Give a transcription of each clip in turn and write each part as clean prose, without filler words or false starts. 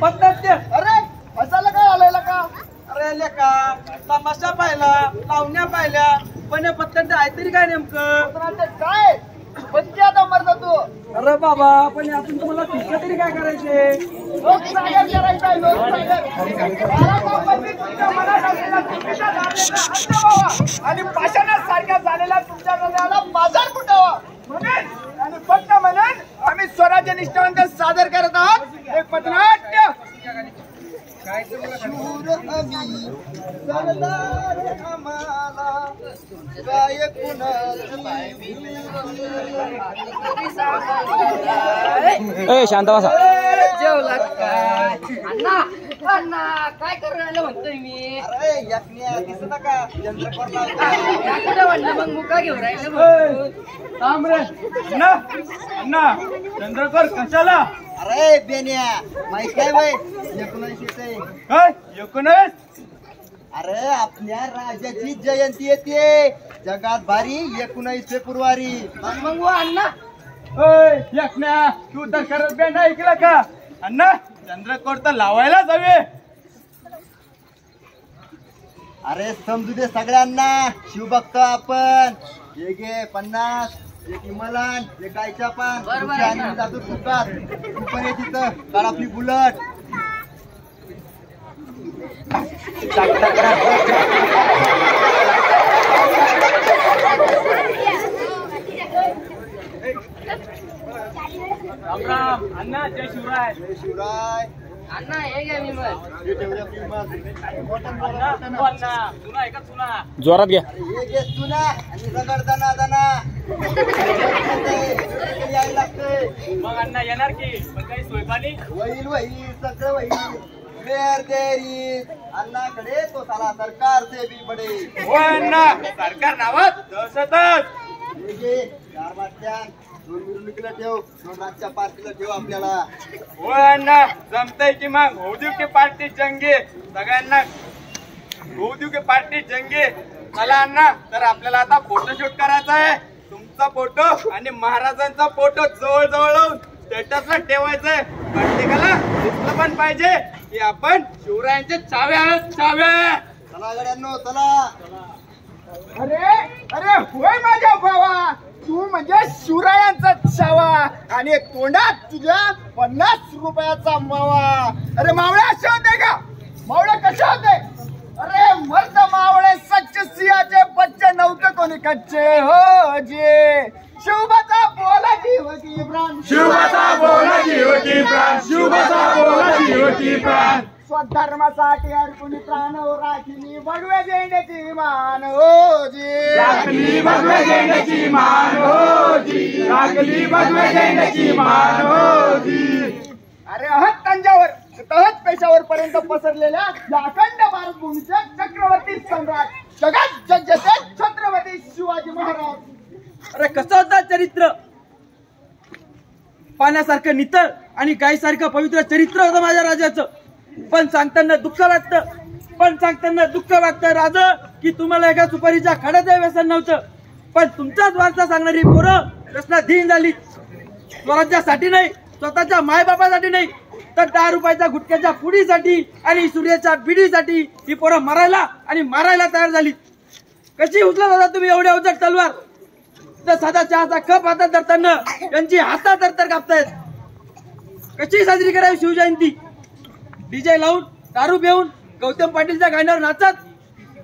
पद्धत अरे हसायला काय आलेला का? अरे लेका तमाशा पाहिला, लावण्या पाहिल्या, पण हे पद्धत आहे तरी काय नेमकं? काय बच्चे आता मरतो तू? अरे बाबा पण यातून तुम्हाला तुझं तरी काय करायचे? लोकसागर करायचा आहे, लोकसागर. तुमच्या मनात असलेला चुकीचा धारणेचा अंत व्हावा आणि पाषाणासारख्या झालेल्या तुमच्या हृदयाला बाजार फुटावा म्हणून आणि फक्त म्हणून आम्ही स्वराज्य निष्ठावंत सादर करत आहोत एक पथनाट्य. शूर आम्ही सरदार आम्हाला गायक शांत बसा. जेवला काय? अण्णा अण्णा काय करायला म्हणतोय मी? अरे याकन्या दिसत का चंद्रकोर कुठे म्हणलं मग मुका घेऊन राहिलं थांब रे अण्णा अण्णा चंद्रकर कशाला? अरे बेन्या माहित काय बाई 19 काय 19? अरे आपल्या राजाची जयंती येते जगात भारी 19 फेब्रुवारी. मग वो अण्णा यज्ञा तू तर करत बे नाही ऐकलं का? अण्णा चंद्रकोर तर लावायलाच हवे. अरे समजू दे सगळ्यांना शिव बघतो आपण. हे घे 50 एक इमलान एक गायच्या पान बरोबर आणि जातो तुकात तू पण ये तिथं काढ आपली बुलट. राम राम अण्णा जय शिवराय. जय शिवराय. अण्णा हे घ्या मी मग हे ठेवूया विमान. अण्णा सुना ऐका सुना. जोरात घ्या. हे घे तुना आणि रगड दना दना यायला लागतंय. मग अण्णा येणार की पण काही सोयपाणी? वहील वहील सगळं वहील बेर देरी अण्णाकडे तो साला सरकार से भी बडे. हो अण्णा सरकार नावात दहशतच. हे घे 4 बाटल्या 2 मिरवणुकीला ठेव 2 रातच्या पार्टीला ठेव आपल्याला. हो अण्णा जमतय की मग होऊ देऊ की पार्टी जंगे सगळ्यांना होऊ देऊ की पार्टी जंगे. चला अण्णा तर आपल्याला आता फोटोशूट करायचा आहे. तुमचा फोटो आणि महाराजांचा फोटो जवळ जवळ लावून स्टेटसला ठेवायचंय. प्रत्येकाला दिसलं पण पाहिजे की आपण शिवरायांच्या चाव्या आहोत चाव्या. चला गड्यांनो चला. अरे अरे होय माझ्या भावा तू म्हणजे शिवरायांचा छावा आणि तोंडात तुझ्या 50 रुपयाचा मावा. अरे मावळे असे होते का? मावळे कसे होते? अरे मर्द मावळे सच्चे सियाचे बच्चे नव्हते कोणी कच्चे हो जे. शिवबाचा बोला जीव की प्राण शिवबाचा बोला जीव की प्राण शिवबाचा बोला जीव की प्राण. स्वधर्मासाठी अर्पण प्राण राखिली बडवे देण्याची मान हो जी. राखली भगवे देण्याची मान हो जी. राखली भगवे देण्याची मान हो जी. अरे अहत तंजावर तहत पेशावर पर्यंत पसरलेल्या या अखंड भारत भूमीचे चक्रवर्ती सम्राट जगात जगचे छत्रपती शिवाजी महाराज. अरे कसं होतं चरित्र? पाण्यासारखं नितळ आणि गायीसारखं पवित्र चरित्र होतं माझ्या राजाचं. पण सांगताना दुःख वाटतं. पण सांगताना दुःख वाटतं राजा की तुम्हाला एका सुपारीच्या खड्याचं व्यसन नव्हतं. पण तुमचाच वारसा सांगणारी पोरं प्रश्नाधीन झाली. स्वराज्यासाठी नाही स्वतःच्या मायबापासाठी नाही तर 10 रुपयाच्या गुटख्याच्या पुडीसाठी आणि सूर्याच्या बिडीसाठी ही पोरं मरायला आणि मारायला तयार झाली. कशी उचलत होता तुम्ही एवढ्या अवजड तलवार? तर साधा चहाचा कप हातात धरताना त्यांची हातात तर कापतायत. कशी साजरी करावी शिवजयंती? डीजे लावून दारू पिऊन गौतम पाटीलच्या गाण्यावर नाचत.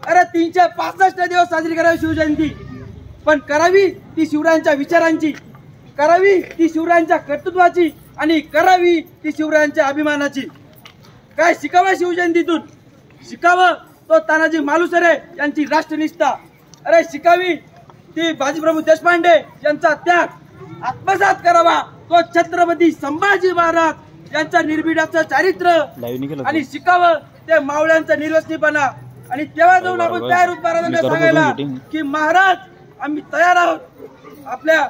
अरे 365 दिवस साजरी करावी शिवजयंती. पण करावी ती शिवरायांच्या विचारांची, करावी ती शिवरायांच्या कर्तृत्वाची आणि करावी ती शिवरायांच्या अभिमानाची. काय शिकावं शिवजयंतीतून? शिकावं तो तानाजी मालुसरे यांची राष्ट्रनिष्ठा. अरे शिकावी ती बाजीप्रभू देशपांडे यांचा त्याग. आत्मसात करावा तो छत्रपती संभाजी महाराज यांचा निर्भीडाचं चारित्र्य आणि शिकावं ते मावळ्यांचा निर्वसनीपणा. आणि तेव्हा जाऊन आपण तयार होत महाराजांना सांगायला की महाराज आम्ही तयार आहोत आपल्या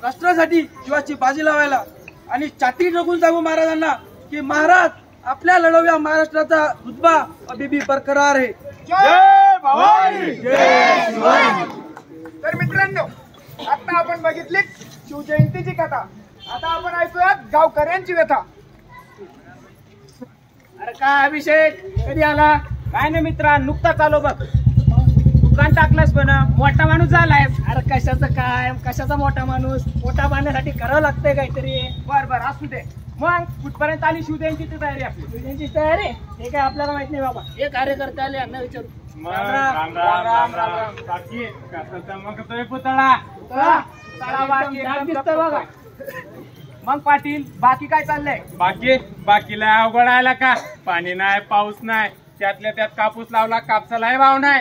राष्ट्रासाठी जीवाची बाजी लावायला. आणि छाती ठोकून सांगू महाराजांना की महाराज आपल्या लढवया महाराष्ट्राचा रुतबा अभी बरकरार आहे. जय भवानी जय शिवाजी. तर मित्रांनो आता आपण बघितली शिवजयंतीची कथा. आता आपण ऐकूयात गावकऱ्यांची व्यथा. अरे काय अभिषेक कधी आला? काय नाही मित्रा, नुकताच आलो बघ. दुकान टाकलंस पण मोठा माणूस झालाय. अरे कशाचं काय, कशाचा मोठा माणूस? मोठा बांधण्यासाठी करावं लागतंय काहीतरी. बर असू दे. मग कुठपर्यंत आली शिवजयंतीची तयारी आपली? तुझ्यांची तयारी हे काय आपल्याला माहित नाही बाबा. हे कार्यकर्ते आले यांना विचारू. बाकी कसं चमकतोय पुतळा? एकदम दिसतोय बघा. मग पाटील बाकी काय चाललंय? बाकीला अवघड आला का? पाणी नाही, पाऊस नाही, त्यातल्या त्यात कापूस लावला, कापसालाही भाव नाही.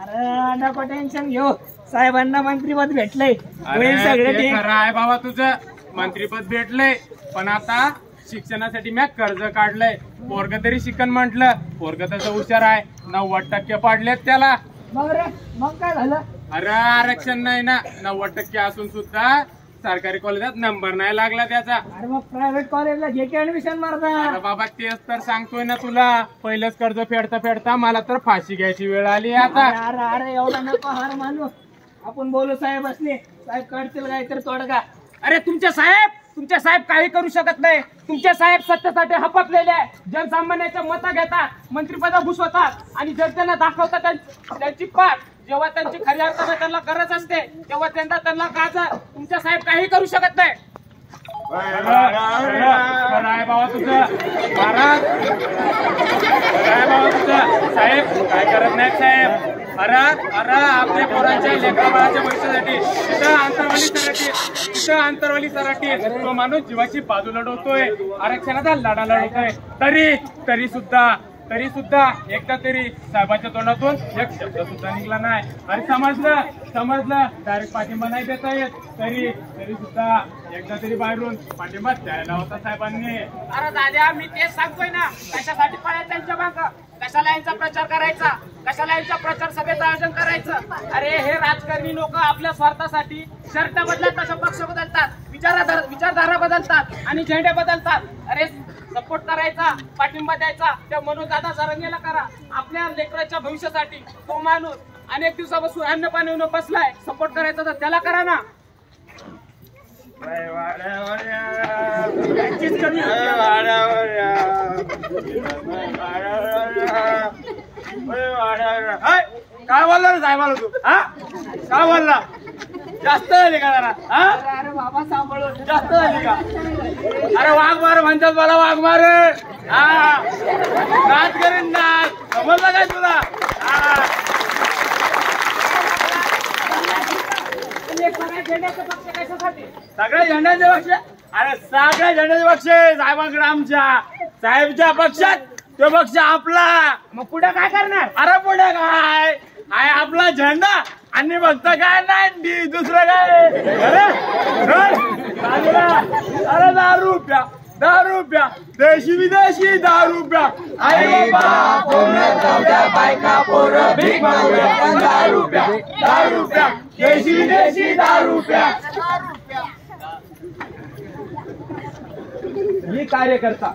अरे नको टेन्शन घेऊ, साहेबांना मंत्रीपद भेटलंय. होईल अरे सगळं ते ठीक. खरं आहे बाबा तुझं, मंत्रीपद भेटलंय, पण आता शिक्षणासाठी मी कर्ज काढलंय. पोरग तरी शिकन म्हटलं, पोरग तसं हुशार आहे, 90% पाडलेत त्याला. मग रे मग काय झालं? अरे आरक्षण नाही ना, 90% असून सुद्धा सरकारी कॉलेजात नंबर नाही लागला त्याचा. अरे मग प्रायव्हेट कॉलेजला घे की ऍडमिशन मारता. अरे बाबा तेच तर सांगतोय ना तुला, पहिलंच कर्ज फेडता मला तर फाशी घ्यायची वेळ आली आता. अरे अरे एवढा नको हार मानू. आपण बोलू साहेब असले, साहेब काढतील काहीतरी तोडगा. अरे तुमचे साहेब काही करू शकत नाही. तुमचे साहेब सत्तेसाठी हपकलेले आहे, जनसामान्याच्या मतं घेतात, मंत्रिपदा घुसवतात आणि जनतेला दाखवतात त्यांची पाठ. जेव्हा त्यांची खऱ्या अर्थाने त्यांना गरज असते तेव्हा त्यांना गाजर. तुमचे साहेब काही करू शकत नाही. खरं आहे बाबा तुझं महाराज, खरं आहे बाबा तुझं. साहेब काय करत नाहीत साहेब. अरे आपल्या पोरांच्या लेकराबाळाच्या भविष्यासाठी तिथं अंतरवाली सराठी तो माणूस जीवाची बाजू लढवतोय, आरक्षणाचा लढा लढवतोय. तरी सुद्धा एकदा तरी साहेबांच्या तोंडातून एक शब्द सुद्धा निघला नाही. अरे समजलं डायरेक्ट पाठिंबा नाही देता येत, तरी सुद्धा एकदा तरी बाहेरून पाठिंबा द्यायला होता साहेबांनी. अरे दादा मी तेच सांगतोय ना, कशासाठी पळायचं त्यांच्या मागं, कशाला यांचा प्रचार करायचा, कशाला यांच्या प्रचार सभेचं आयोजन करायचं. अरे हे राजकारणी लोक आपल्या स्वार्थासाठी शर्ट बदलतात, तसं पक्ष बदलतात, विचारधारा बदलतात आणि झेंडे बदलतात. अरे सपोर्ट करायचा, पाठिंबा द्यायचा त्या मनोज दादा जरंगेला करा. आपल्या लेकराच्या भविष्यासाठी तो माणूस अनेक दिवसापासून अन्न पाणी बसलाय, सपोर्ट करायचा तर त्याला करा ना. काय बोलला साहेबाला तू? काय बोलला? जास्त झाली का जरा? अरे बाबा सांभाळून. जास्त झाली का? अरे वाघ मार म्हणतात मला, वाघ मार. नाच करीन नाच, समजलं काय तुला? सगळ्या झेंड्याचे पक्ष, अरे सगळ्या झेंड्याचे पक्ष साहेबांकडे, आमच्या साहेबच्या पक्षात तो पक्ष आपला. मग पुढे काय करणार? अरे पुढे काय आहे आपला झेंडा आणि फक्त काय नाही दुसरं काय. अरे 10 रुपया देशी विदेशी 10 रुपया. आई बायका पोरं भीक मागूया 10 रुपया देशी विदेशी 10 रुपया. मी कार्यकर्ता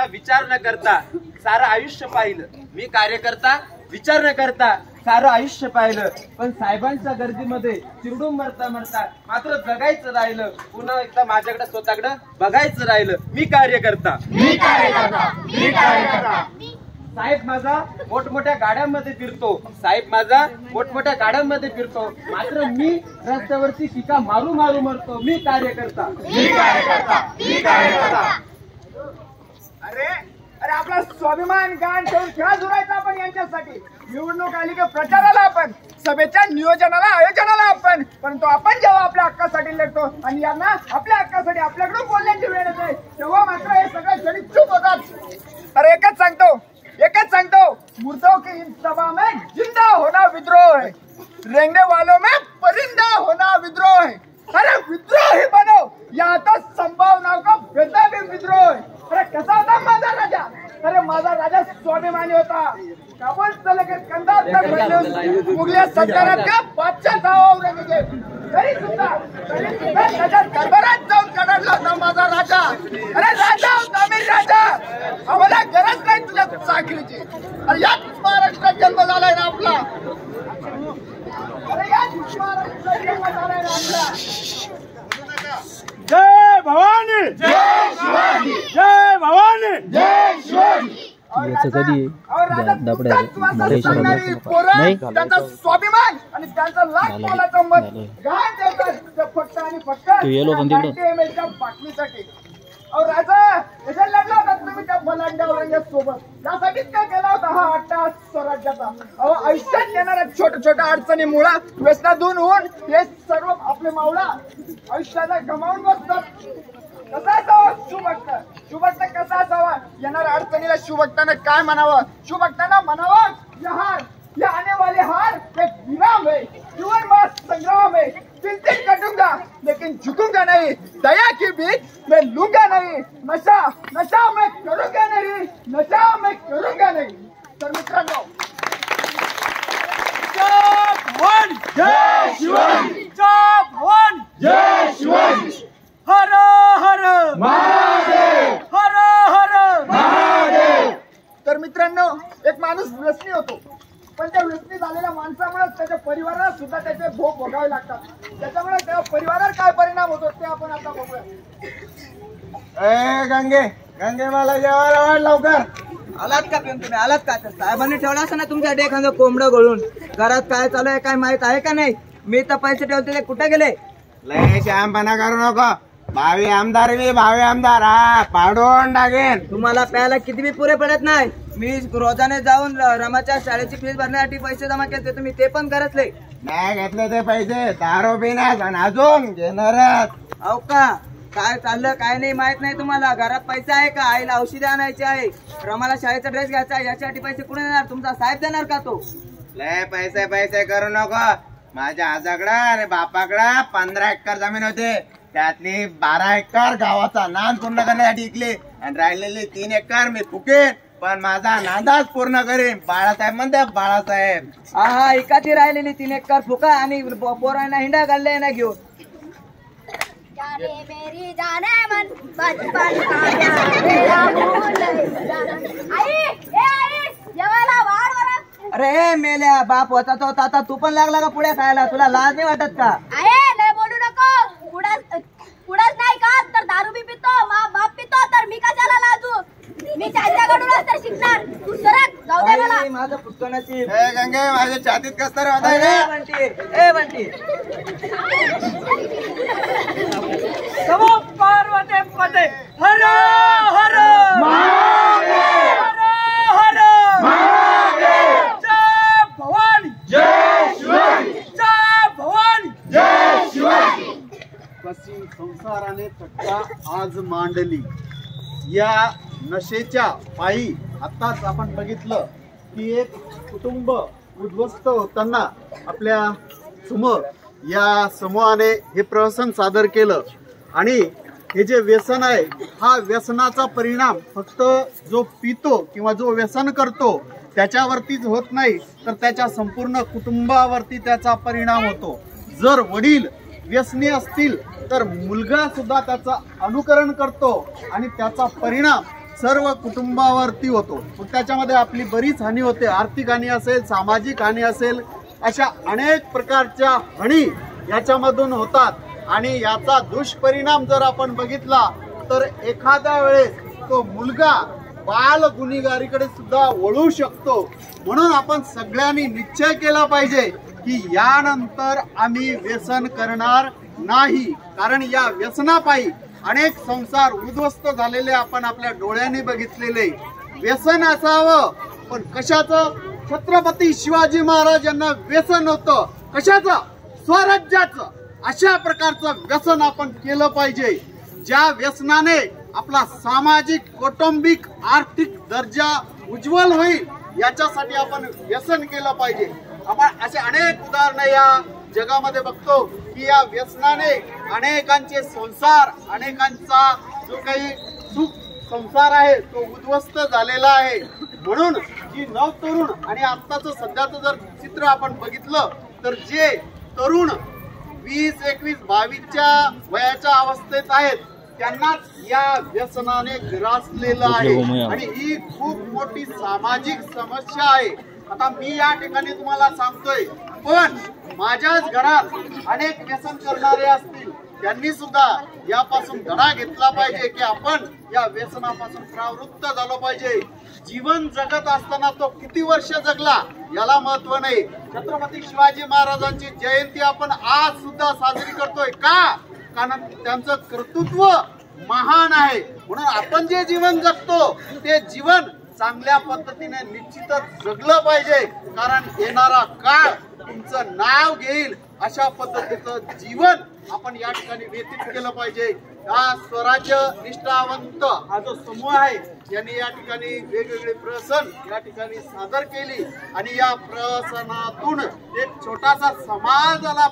विचार न करता सारं आयुष्य पाहिलं. मी कार्यकर्ता विचार न करता सारं आयुष्य पाहिलं, पण साहेबांच्या गर्दीमध्ये चिरडून मरता मात्र जगायचं राहिलं. पुन्हा एकदा माझ्याकडे स्वतःकडे बघायचं राहिलं. मी कार्यकर्ता. साहेब माझा मोठमोठ्या गाड्यांमध्ये फिरतो, मात्र मी रस्त्यावरती शिका मारू मरतो. मी कार्यकर्ता. अरे आपला स्वाभिमान गाण ठेवून खेळा जुरायचा आपण यांच्यासाठी. निवडणूक आली की प्रचाराला आपण, सभेच्या नियोजनाला आयोजनाला आपण, परंतु आपण जेव्हा आपल्या हक्कासाठी लढतो आणि यांना आपल्या हक्कासाठी आपल्याकडून बोलण्याची वेळ येते तेव्हा मात्र हे सगळे जणी चूप होतात. अरे एकच सांगतो मुर्दों की इन सभा में जिंदा होना विद्रोह है, रेंगने वालों में परिंदा होना विद्रोह है. अरे विद्रोही बनो या तो संभावनाओं का बेताबी विद्रोह है. अरे कसा होता माझा राजा? अरे माझा राजा स्वाभिमानी होता. काबूल चले के कंधा तक मुगलिया सल्तनत का बादशाह था औरंगजेब. तरी सुद्धा त्याच्या दरबारात जाऊन कडाडला होता माझा राजा. अरे राजा होता मी राजा. आम्हाला गरज नाही तुझ्या चाकरीची. अरे याच महाराष्ट्रात जन्म झालाय ना आपला. अरे याच महाराष्ट्रात जन्म झालाय ना आपला. जय भवानी, जय शिवाजी. याचं कधी दापड्या सांगणारी पोरं, त्यांचा स्वाभिमान आणि त्यांचा लाख मोलाचं मत घाण देतात फक्त आणि फक्त तू येलो पण तिकडं. 90 ml च्या बाटलीसाठी. अहो राजा, कशा लढला होता तुम्ही त्या फलांड्या औरंगजेबासोबत? त्यासाठीच काय केला होता हा अट्टहास स्वराज्याचा? अहो आयुष्यात येणाऱ्या छोट्या छोट्या अडचणीमुळे व्यसनाधून होऊन हे सर्व आपले मावळा आयुष्याला गमावून बसतात. कसा असावा शुभक्त? शुभक्त कसा असावा? येणाऱ्या अडचणीला शुभक्तानं काय म्हणावं? शुभक्तानं म्हणावं, यहार ये आने वाले हार एक विराम है, जीवन में संग्राम है, दिल कटूंगा लेकिन झुकूंगा नहीं, दया की भीख मैं लूंगा नहीं, नशा नशा मैं करूंगा नहीं, नशा मैं करूंगा नहीं. तर मित्रांनो, जय शिवाजी, जय भवानी, जय शिवाजी, हर हर महादेव, हर हर महादेव. तर मित्रांनो, एक माणूस व्यसनी होतो, पण त्या व्यसनी झालेल्या माणसामुळे त्याच्या परिवाराला सुद्धा त्याचे भोग भोगावे लागतात. त्याच्यामुळे त्या परिवारावर काय परिणाम होतो ते आपण आता बघूया. गंगे गंगे मला जेवायला वाढ लवकर. आलात का तुम्ही? आलात का? साहेबांनी ठेवला असं ना तुमच्यासाठी एखादं कोंबडं गळून. घरात काय चालू आहे काय माहित आहे का नाही? मी तर पैसे ठेवते ते कुठे गेले? लय शहाणपणा करू नको. भावी आमदार भावी आमदार हा पाडून टाकेन. तुम्हाला प्यायला किती बी पुरे पडत नाही. मी रोजाने जाऊन रमाच्या शाळेची फीस भरण्यासाठी पैसे जमा केले, तुम्ही ते पण करतले नाही घेतले ते पैसे दारू पिण्यास आणि अजून घेणारच. अहो का? काय चाललं काय नाही माहित नाही तुम्हाला? घरात पैसे आहे का? आईला औषधे आणायची आहे, रमाला शाळेचा ड्रेस घ्यायचा आहे, याच्यासाठी पैसे कुठे देणार? तुमचा साहेब देणार का तो? लय पैसे पैसे करू नको. माझ्या आजाकडं आणि बापाकडं 15 एकर जमीन होते, त्यातली 12 एकर गावाचा नाद पूर्ण करण्यासाठी विकली आणि राहिलेली 3 एकर मी फुकेन, पण माझा नादाच पूर्ण करेन. बाळासाहेब म्हणते बाळासाहेब. हा एकाची राहिलेली 3 एकर फुका आणि पोरांना हिंडा काढले ना घेऊन. जाने मेरी जाने मन बचपन का प्यार तेरा भूल आई जेवायला वाढ बरं. अरे मेल्या बाप होता तो आता तू पण लागला का पुढे खायला? तुला लाज नाही वाटत का? लय बोलू नको. पुढंच नाही का तर दारू बी पितो, बाप पितो, तर मी कशाला लाजू? मी त्यांच्याकडूनच तर शिकणार. तू सरक जाऊ दे मला. आई, माझं पुस्तकाची गंगे माझ्या छातीत कसं होता ए बंटी नमो पार्वते पते, हर हर महादेव, हर हर जय भवानी, जय शिवाजी, जय भवानी, जय शिवाजी. कशी संसाराने थट्टा आज मांडली. या नशेच्या पायी आताच आपण बघितलं की एक कुटुंब उद्ध्वस्त होताना आपल्या समोर या समूहाने हे प्रहसन सादर केलं. आणि हे जे व्यसन आहे, हा व्यसनाचा परिणाम फक्त जो पितो किंवा जो व्यसन करतो त्याच्यावरतीच होत नाही, तर त्याच्या संपूर्ण कुटुंबावरती त्याचा परिणाम होतो. जर वडील व्यसनी असतील तर मुलगा सुद्धा त्याचा अनुकरण करतो आणि त्याचा परिणाम सर्व कुटुंबावरती होतो. त्याच्यामध्ये आपली बरीच हानी होते. आर्थिक हानी असेल, सामाजिक हानी असेल, अशा अनेक प्रकारच्या हानी याच्यामधून होतात. आणि याचा दुष्परिणाम जर आपण बघितला तर एखाद्या वेळेस तो मुलगा बाल गुन्हेगारीकडे सुद्धा वळू शकतो. म्हणून आपण सगळ्यांनी निश्चय केला पाहिजे की यानंतर आम्ही व्यसन करणार नाही. कारण या व्यसनापायी अनेक संसार उद्ध्वस्त झालेले आपण आपल्या डोळ्यांनी बघितलेले. व्यसन असावं पण कशाचं? छत्रपती शिवाजी महाराज यांना व्यसन होतं कशाचं? स्वराज्याचं. अशा प्रकारचं व्यसन आपण केलं पाहिजे, ज्या व्यसनाने आपला सामाजिक, कौटुंबिक, आर्थिक दर्जा उज्ज्वल होईल. याच्यासाठी आपण व्यसन केलं पाहिजे. आपण असे अनेक उदाहरणं या जगामध्ये बघतो की या व्यसनाने अनेकांचे संसार, अनेकांचा जो काही सुख संसार आहे तो उद्ध्वस्त झालेला आहे. म्हणून जी नवतरुण आणि आत्ताचं सध्याचं जर चित्र आपण बघितलं तर जे तरुण 20, 21, 22च्या वयाच्या अवस्थेत आहेत त्यांनाच या व्यसनाने ग्रासलेलं आहे. आणि ही खूप मोठी सामाजिक समस्या आहे. आता मी या ठिकाणी तुम्हाला सांगतोय, पण माझ्याच घरात अनेक व्यसन करणारे असतील, त्यांनी सुद्धा यापासून धडा घेतला पाहिजे की आपण या व्यसनापासून प्रवृत्त झालो पाहिजे. जीवन जगत असताना तो किती वर्ष जगला याला महत्व नाही. छत्रपती शिवाजी महाराजांची जयंती आपण आज सुद्धा साजरी करतोय का? कारण त्यांचं कर्तृत्व महान आहे. म्हणून आपण जे जीवन जगतो ते जीवन चांगल्या पद्धतीने निश्चितच जगलं पाहिजे. कारण येणारा काळ तुमचं नाव घेईल अशा पद्धतीचं जीवन आपण या ठिकाणी व्यतीत केलं पाहिजे. हा स्वराज्य निष्ठावंत हा जो समूह आहे यांनी या ठिकाणी वेगवेगळे प्रहसन या ठिकाणी सादर केली आणि या प्रहसनातून एक छोटासा समाजाला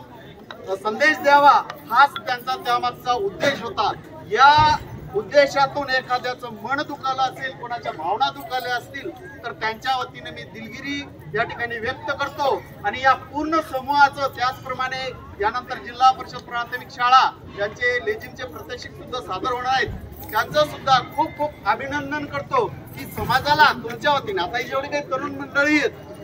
संदेश द्यावा हाच त्यांचा त्यामागचा उद्देश होता. या उद्देशातून एखाद्याचं मन दुखालं असेल, कोणाच्या भावना दुखाल्या असतील तर त्यांच्या वतीने मी दिलगिरी या ठिकाणी व्यक्त करतो. आणि या पूर्ण समूहाचं त्याचप्रमाणे यानंतर जिल्हा परिषद प्राथमिक शाळा यांचे लेझिमचे प्रात्यक्षिक सुद्धा सादर होणार आहेत. त्यांचं सुद्धा खूप खूप अभिनंदन करतो की समाजाला तुमच्या वतीने आता जेवढी काही तरुण मंडळी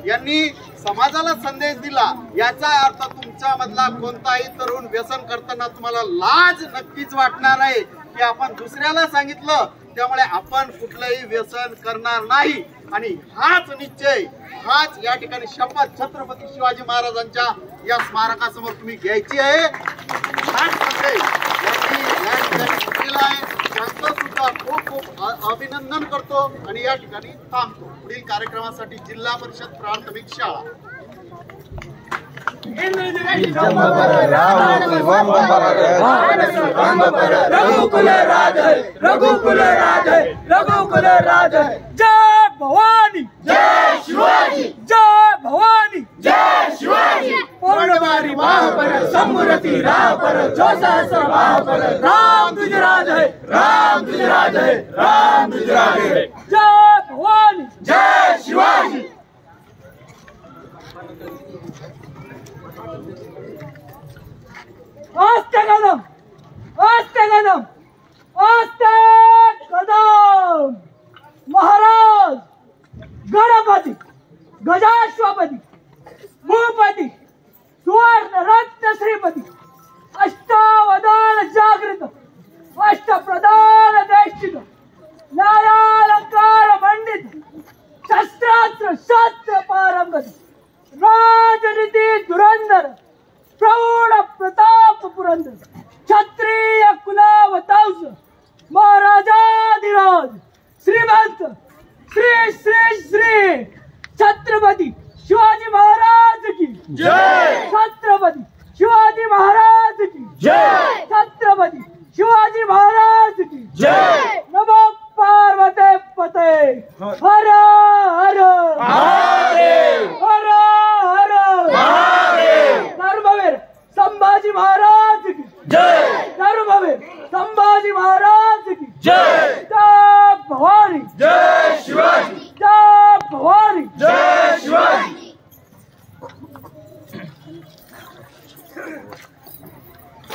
यांनी समाजाला संदेश दिला. याचा अर्थ तुमच्या मधला कोणताही तरुण व्यसन करताना तुम्हाला लाज नक्कीच वाटणार आहे की आपण दुसऱ्याला सांगितलं त्यामुळे आपण कुठलंही व्यसन करणार नाही. आणि हाच निश्चय हाच या ठिकाणी शपथ छत्रपती शिवाजी महाराजांच्या या स्मारकासमोर तुम्ही घ्यायची आहे. हाच संदेश या ठिकाणी दिलेला आहे. त्यांचं सुद्धा खूप खूप अभिनंदन करतो आणि या ठिकाणी थांबतो. पुढील कार्यक्रमासाठी जिल्हा परिषद प्राथमिक शाळा जय भवानी जय शिवाजी जय भवानी जय शिवाजी पौर्णमारी महापर समृती रापर जो सहस्र महापर राम तुझे राज है राम तुझे राज है राम तुझे राज है जय भवानी जय शिवाजी. आस्ते कदम आस्ते कदम आस्ते कदम. महाराज गणपती गजाश्वपती भूपती सुवर्ण रत्न श्रीपती अष्टावधान जागृत अष्टप्रधान देशित न्यायालंकार मंडित शस्त्रास्त्र शास्त्र पारंगत राजनीती धुरंधर प्रौढ प्रताप पुरंदर क्षत्रिय कुलावतांस महाराजाधिराज श्रीमंत श्री श्री श्री छत्रपती शिवाजी महाराज की जय. छत्रपती शिवाजी महाराज की जय. छत्रपती शिवाजी महाराज की जय. नमो पार्वते पते हर हर महादेव हर हर महादेव. धर्मवीर संभाजी महाराज की जय. धर्मवीर संभाजी महाराज की जय. जय भवानी जय शिवाजी जय भवानी जय शिवाजी.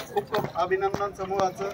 खूप खूप अभिनंदन समूहाचं.